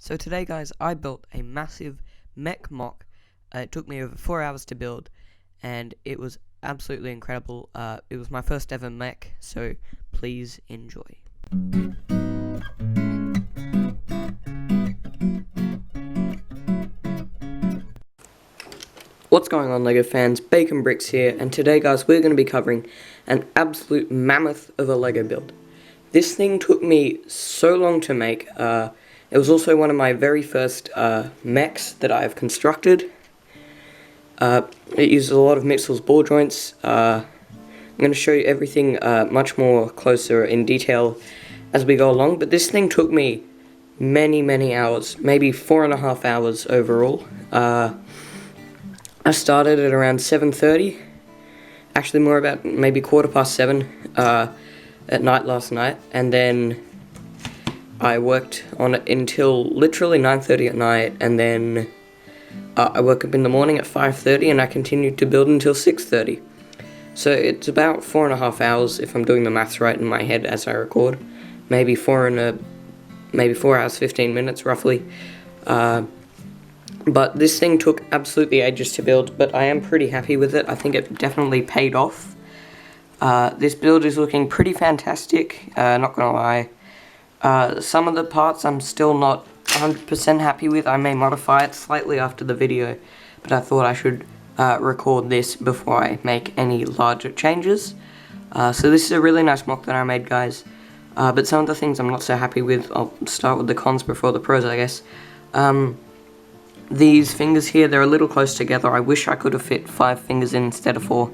So today guys, I built a massive Mech MOC. It took me over 4 hours to build, and it was absolutely incredible. It was my first ever Mech, so please enjoy. What's going on, LEGO fans? Bacon Bricks here, and today guys, we're going to be covering an absolute mammoth of a LEGO build. This thing took me so long to make. It was also one of my very first mechs that I've constructed. It uses a lot of Mixel's ball joints. I'm going to show you everything much more closer in detail as we go along, but this thing took me many hours, maybe 4.5 hours overall. I started at around 7:30, actually more about maybe 7:15 at night last night, and then I worked on it until literally 9:30 at night, and then I woke up in the morning at 5:30 and I continued to build until 6:30. So it's about 4.5 hours if I'm doing the maths right in my head as I record. Maybe 4 hours 15 minutes roughly. But this thing took absolutely ages to build, but I am pretty happy with it. I think it definitely paid off. This build is looking pretty fantastic, not gonna lie. Some of the parts I'm still not 100% happy with. I may modify it slightly after the video, but I thought I should record this before I make any larger changes. So this is a really nice mock that I made, guys. But some of the things I'm not so happy with, I'll start with the cons before the pros, I guess. These fingers here, they're a little close together. I wish I could have fit 5 fingers in instead of 4,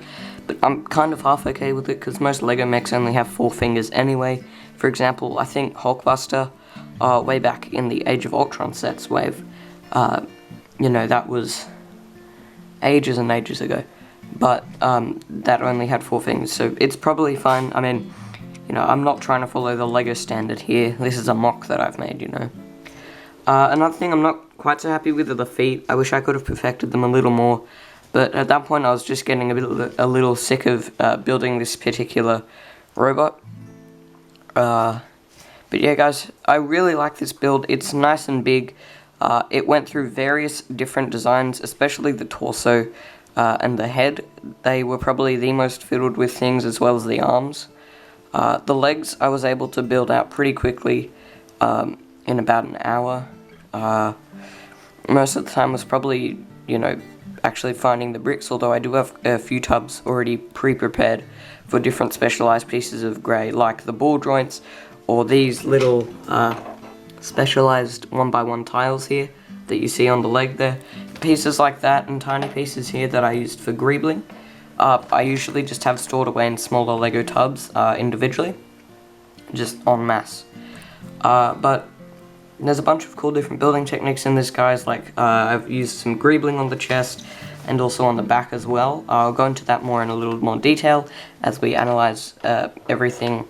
but I'm kind of half okay with it because most LEGO mechs only have 4 fingers anyway. For example, I think Hulkbuster, way back in the Age of Ultron sets wave, you know, that was ages and ages ago, but that only had 4 fingers, so it's probably fine. I mean, you know, I'm not trying to follow the LEGO standard here. This is a mock that I've made, you know. Another thing I'm not quite so happy with are the feet. I wish I could have perfected them a little more, but at that point I was just getting a little sick of building this particular robot. But yeah guys, I really like this build. It's nice and big. It went through various different designs, especially the torso and the head. They were probably the most fiddled with things, as well as the arms. The legs I was able to build out pretty quickly in about an hour. Most of the time was probably, you know, actually finding the bricks, although I do have a few tubs already pre-prepared for different specialized pieces of grey, like the ball joints, or these little specialized 1x1 tiles here that you see on the leg there. Pieces like that and tiny pieces here that I used for greebling. I usually just have stored away in smaller LEGO tubs individually, just en masse. But there's a bunch of cool different building techniques in this, guys. Like I've used some greebling on the chest and also on the back as well. I'll go into that more in a little more detail as we analyze everything,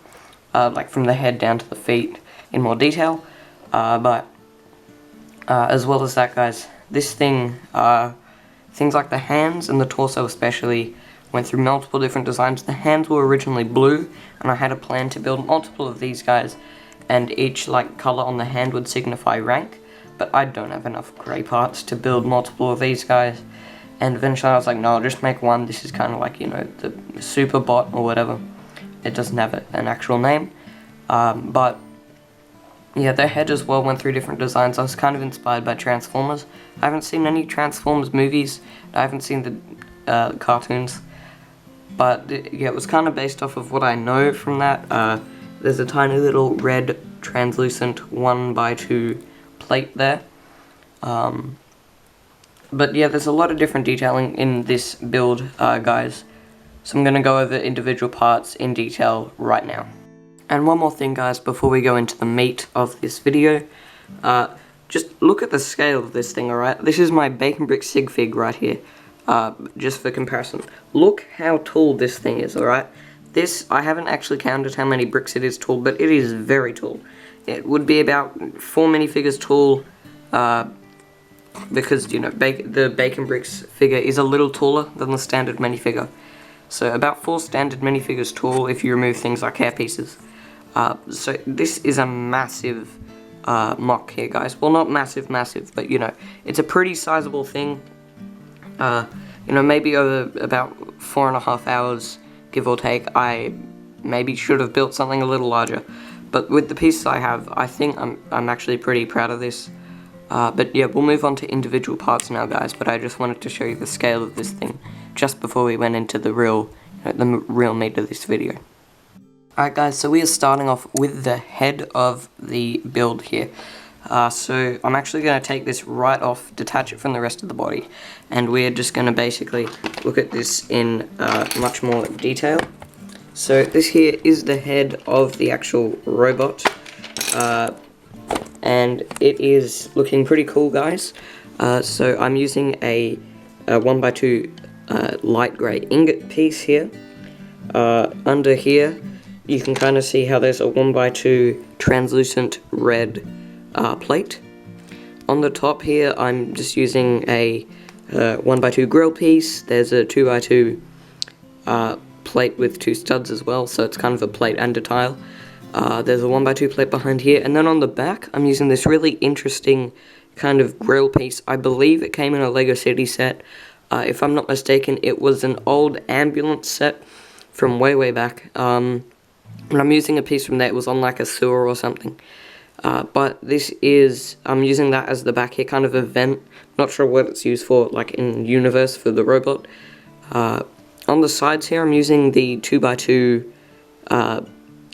like from the head down to the feet in more detail. But as well as that, guys, this thing, things like the hands and the torso especially, went through multiple different designs. The hands were originally blue, and I had a plan to build multiple of these guys, and each like color on the hand would signify rank, but I don't have enough grey parts to build multiple of these guys, and eventually I was like, no, I'll just make one. This is kind of like, you know, the super bot or whatever. It doesn't have an actual name, but yeah, their head as well went through different designs. I was kind of inspired by Transformers. I haven't seen any Transformers movies, I haven't seen the cartoons, but yeah, it was kind of based off of what I know from that. There's a tiny little red translucent 1x2 plate there. But yeah, there's a lot of different detailing in this build, guys. So I'm going to go over individual parts in detail right now. And one more thing, guys, before we go into the meat of this video. Just look at the scale of this thing, alright? This is my Bacon Brick Sig Fig right here. Just for comparison. Look how tall this thing is, alright? This, I haven't actually counted how many bricks it is tall, but it is very tall. It would be about 4 minifigures tall, because, you know, the Bacon Bricks figure is a little taller than the standard minifigure. So about 4 standard minifigures tall if you remove things like hair pieces. So this is a massive MOC here, guys. Well, not massive, but you know, it's a pretty sizable thing. You know, maybe over about 4.5 hours, give or take, I maybe should have built something a little larger. But with the pieces I have, I think I'm actually pretty proud of this. But yeah, we'll move on to individual parts now, guys. But I just wanted to show you the scale of this thing just before we went into the real meat of this video. Alright, guys, so we are starting off with the head of the build here. So I'm actually going to take this right off, detach it from the rest of the body, and we're just going to basically look at this in much more detail. So this here is the head of the actual robot, and it is looking pretty cool, guys. So I'm using a 1x2 light grey ingot piece here. Under here you can kind of see how there's a 1x2 translucent red plate. On the top here I'm just using a 1x2 grill piece. There's a 2x2 plate with 2 studs as well, so it's kind of a plate and a tile. There's a 1x2 plate behind here, and then on the back I'm using this really interesting kind of grill piece. I believe it came in a Lego City set. If I'm not mistaken, it was an old ambulance set from way back. But I'm using a piece from there. It was on like a sewer or something. But this is, I'm using that as the back here, kind of a vent. Not sure what it's used for, like in universe for the robot. On the sides here, I'm using the 2x2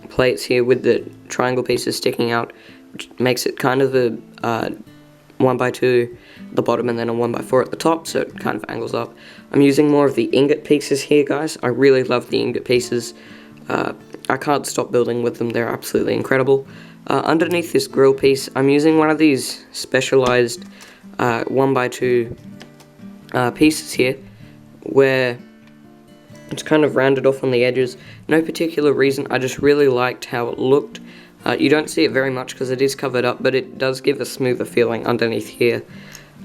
plates here with the triangle pieces sticking out, which makes it kind of a 1x2 at the bottom and then a 1x4 at the top, so it kind of angles up. I'm using more of the ingot pieces here, guys. I really love the ingot pieces. I can't stop building with them. They're absolutely incredible. Underneath this grill piece, I'm using one of these specialized 1x2 pieces here, where it's kind of rounded off on the edges. No particular reason, I just really liked how it looked. You don't see it very much because it is covered up, but it does give a smoother feeling underneath here.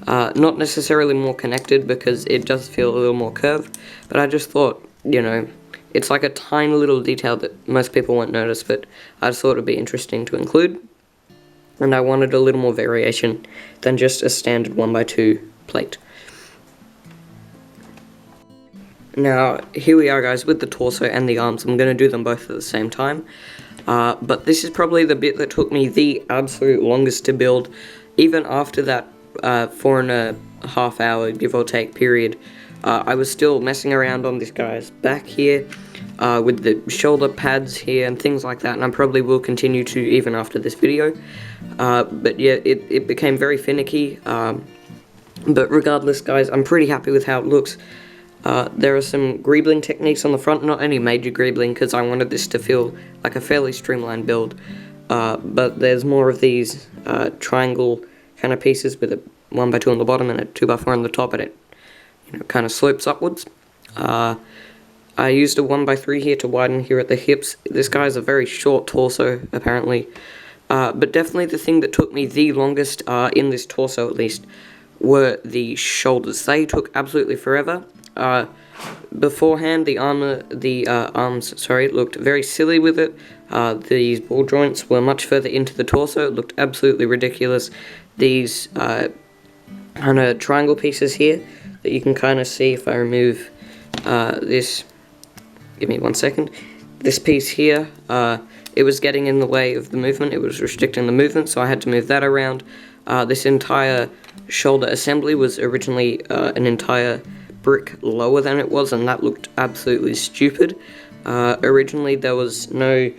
Not necessarily more connected because it does feel a little more curved, but I just thought, you know, it's like a tiny little detail that most people won't notice, but I just thought it would be interesting to include. And I wanted a little more variation than just a standard 1x2 plate. Now, here we are, guys, with the torso and the arms. I'm going to do them both at the same time. But this is probably the bit that took me the absolute longest to build, even after that 4.5 hour, give or take, period. I was still messing around on this guy's back here, with the shoulder pads here and things like that, and I probably will continue to even after this video. But yeah, it became very finicky, but regardless, guys, I'm pretty happy with how it looks. There are some greebling techniques on the front, not any major greebling, because I wanted this to feel like a fairly streamlined build, but there's more of these triangle kind of pieces with a 1x2 on the bottom and a 2x4 on the top, and it kind of slopes upwards. I used a 1x3 here to widen here at the hips. This guy has a very short torso, apparently, but definitely the thing that took me the longest, in this torso at least, were the shoulders. They took absolutely forever. Beforehand, the arms looked very silly with it. These ball joints were much further into the torso. It looked absolutely ridiculous. These kind of triangle pieces here that you can kind of see if I remove this. Give me 1 second. This piece here, it was getting in the way of the movement. It was restricting the movement, so I had to move that around. This entire shoulder assembly was originally an entire brick lower than it was, and that looked absolutely stupid. Originally there was no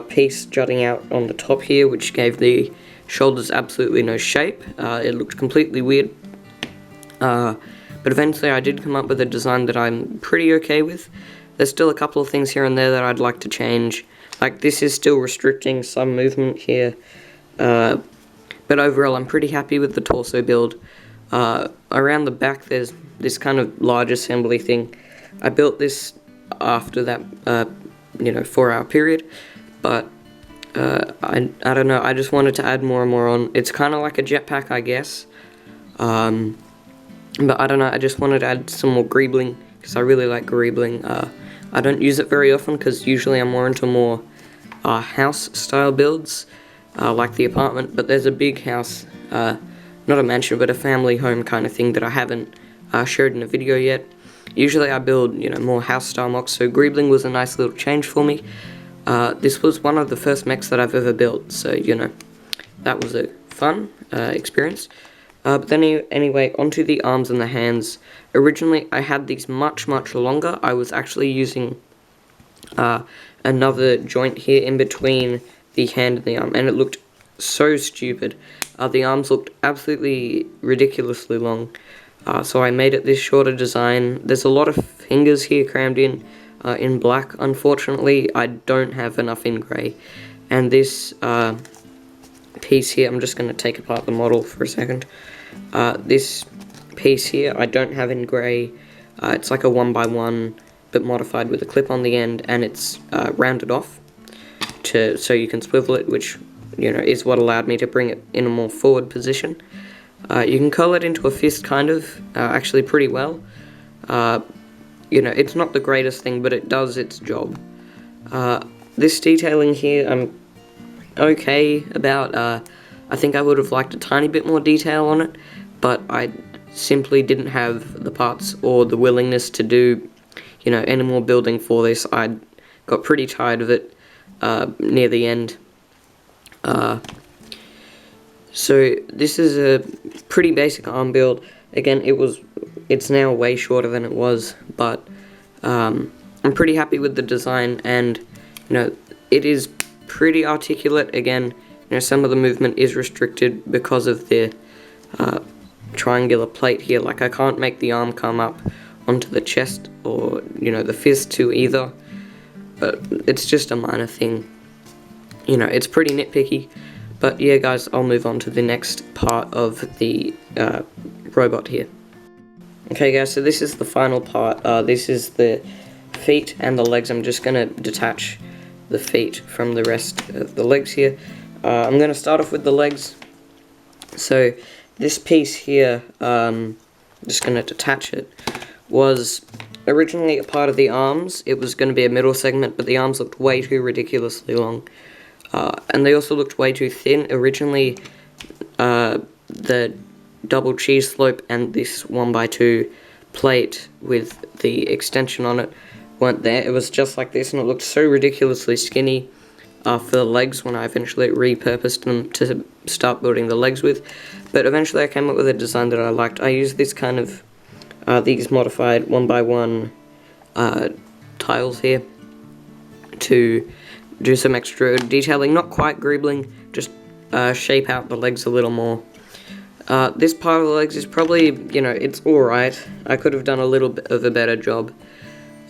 piece jutting out on the top here, which gave the shoulders absolutely no shape. It looked completely weird. But eventually I did come up with a design that I'm pretty okay with. There's still a couple of things here and there that I'd like to change. Like, this is still restricting some movement here. But overall I'm pretty happy with the torso build. Around the back there's this kind of large assembly thing. I built this after that 4-hour period, but I don't know, I just wanted to add more and more on. It's kind of like a jetpack, I guess, but I don't know, I just wanted to add some more greebling, because I really like greebling. I don't use it very often, because usually I'm more into house style builds, like the apartment, but there's a big house, not a mansion, but a family home kind of thing that I haven't showed in a video yet. Usually I build, more house-style MOCs, so Greebling was a nice little change for me. This was one of the first mechs that I've ever built, so, that was a fun experience. But then anyway, onto the arms and the hands. Originally, I had these much longer. I was actually using another joint here in between the hand and the arm, and it looked so stupid. The arms looked absolutely ridiculously long, so I made it this shorter design. There's a lot of fingers here crammed in black. Unfortunately, I don't have enough in grey, and this piece here, I'm just going to take apart the model for a second. This piece here, I don't have in grey. It's like a 1x1, but modified with a clip on the end, and it's rounded off so you can swivel it, which is what allowed me to bring it in a more forward position. You can curl it into a fist, kind of, actually pretty well. It's not the greatest thing, but it does its job. This detailing here, I'm okay about. I think I would have liked a tiny bit more detail on it, but I simply didn't have the parts or the willingness to do, any more building for this. I got pretty tired of it near the end. So this is a pretty basic arm build. Again, it's now way shorter than it was, but I'm pretty happy with the design, and it is pretty articulate. Again, some of the movement is restricted because of the triangular plate here. Like, I can't make the arm come up onto the chest or the fist too either, but it's just a minor thing. It's pretty nitpicky. But yeah, guys, I'll move on to the next part of the robot here. Okay, guys, so this is the final part. This is the feet and the legs. I'm just going to detach the feet from the rest of the legs here. I'm going to start off with the legs. So this piece here, just going to detach it, was originally a part of the arms. It was going to be a middle segment, but the arms looked way too ridiculously long. And they also looked way too thin. Originally, the double cheese slope and this 1x2 plate with the extension on it weren't there. It was just like this, and it looked so ridiculously skinny for the legs when I eventually repurposed them to start building the legs with. But eventually I came up with a design that I liked. I used this kind of, these modified 1x1 tiles here to do some extra detailing, not quite greebling, just shape out the legs a little more. This part of the legs is probably, it's alright. I could have done a little bit of a better job.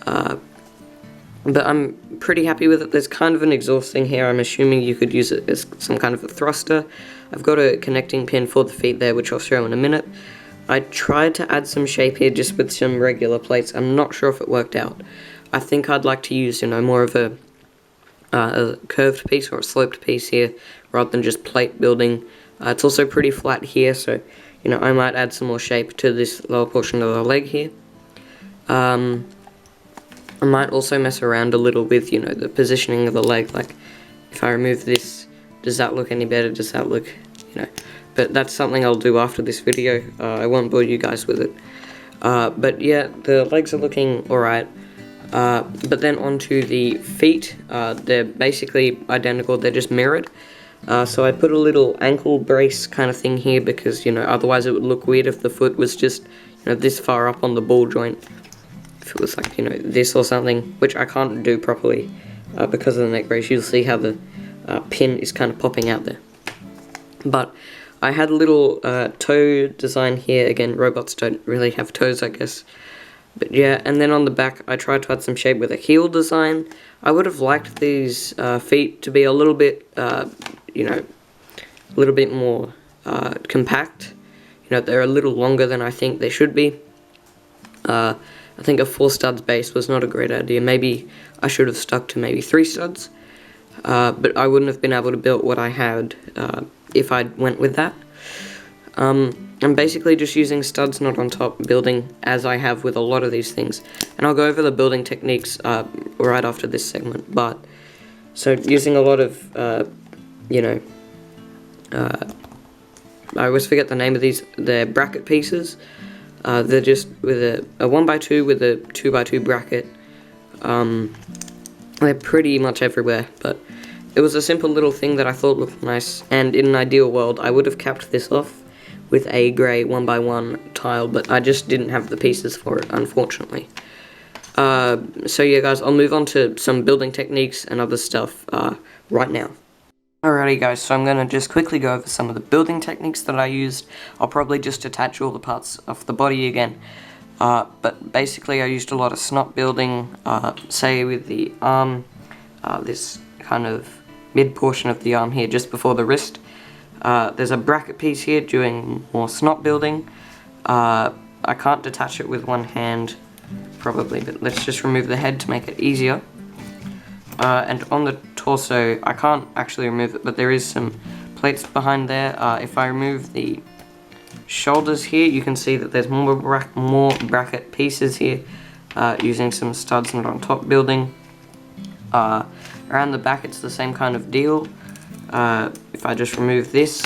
But I'm pretty happy with it. There's kind of an exhaust thing here. I'm assuming you could use it as some kind of a thruster. I've got a connecting pin for the feet there, which I'll show in a minute. I tried to add some shape here just with some regular plates. I'm not sure if it worked out. I think I'd like to use, more of a curved piece or a sloped piece here rather than just plate building. It's also pretty flat here, so I might add some more shape to this lower portion of the leg here. I might also mess around a little with the positioning of the leg. Like, if I remove this, does that look any better? Does that look, but that's something I'll do after this video. I won't bore you guys with it. But yeah, the legs are looking alright. But then onto the feet, they're basically identical, they're just mirrored. So I put a little ankle brace kind of thing here because, otherwise it would look weird if the foot was just, this far up on the ball joint. If it was like, this or something, which I can't do properly because of the neck brace. You'll see how the pin is kind of popping out there. But I had a little toe design here. Again, robots don't really have toes, I guess. But yeah, and then on the back, I tried to add some shape with a heel design. I would have liked these feet to be a little bit, a little bit more compact. They're a little longer than I think they should be. I think a 4 studs base was not a great idea. Maybe I should have stuck to maybe 3 studs. But I wouldn't have been able to build what I had if I went with that. I'm basically just using studs not on top, building as I have with a lot of these things. And I'll go over the building techniques right after this segment. So using a lot of, I always forget the name of these. They're bracket pieces. They're just with a 1x2 with a 2x2 bracket. They're pretty much everywhere, but it was a simple little thing that I thought looked nice, and in an ideal world I would have capped this off with a grey 1x1 tile, but I just didn't have the pieces for it, unfortunately. So yeah guys, I'll move on to some building techniques and other stuff right now. Alrighty guys, so I'm going to just quickly go over some of the building techniques that I used. I'll probably just attach all the parts of the body again. But basically I used a lot of snot building, say with the arm, this kind of mid portion of the arm here just before the wrist. There's a bracket piece here doing more snot building. I can't detach it with one hand probably, but let's just remove the head to make it easier. And on the torso, I can't actually remove it, but there is some plates behind there. If I remove the shoulders here, you can see that there's more bracket pieces here, using some studs and on top building. Around the back it's the same kind of deal. If I just remove this,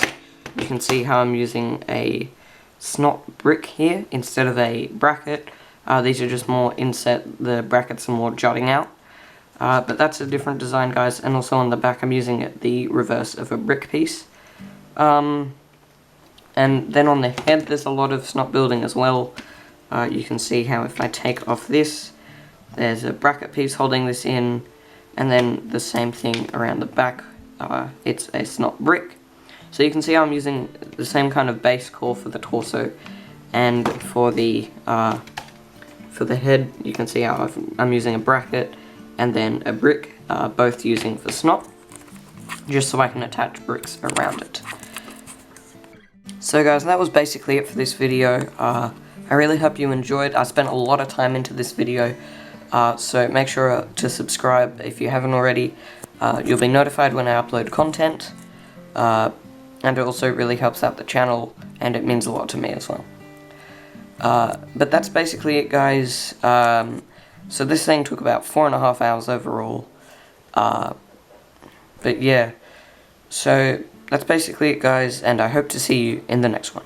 you can see how I'm using a snot brick here instead of a bracket. These are just more inset, the brackets are more jutting out. But that's a different design guys, and also on the back I'm using it the reverse of a brick piece. And then on the head there's a lot of snot building as well. You can see how if I take off this, there's a bracket piece holding this in, and then the same thing around the back, it's a snot brick. So you can see how I'm using the same kind of base core for the torso, and for the head you can see how I'm using a bracket and then a brick, both using for snot, just so I can attach bricks around it. So guys, that was basically it for this video. I really hope you enjoyed. I spent a lot of time into this video, so make sure to subscribe if you haven't already. You'll be notified when I upload content, and it also really helps out the channel, and it means a lot to me as well. But that's basically it guys. So this thing took about 4.5 hours overall. But yeah, so that's basically it guys, and I hope to see you in the next one.